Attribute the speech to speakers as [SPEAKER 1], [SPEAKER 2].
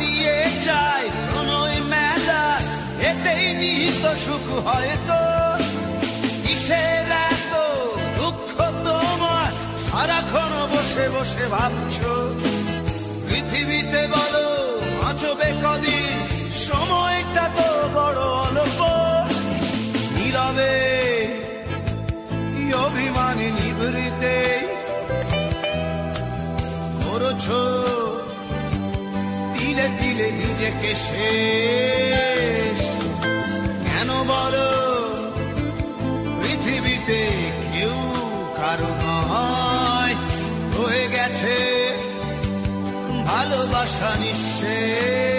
[SPEAKER 1] দিয়ে যায় প্রণয় মেলা, এতেই নিহিত সুখ হয়তো। কিসের এত দুঃখ তোমার সারাক্ষণ বসে বসে ভাবছো? পৃথিবীতে বলো বাঁচবে কদিন, সময়টা তো বড় অল্প। নীরবে অভিমানী নিভৃতে করছো তিলে তিলে নিজেকে শেষ। কেন বলো পৃথিবীতে কেউ কারো নয়, হয়ে গেছে ভালোবাসা নিঃশেষ।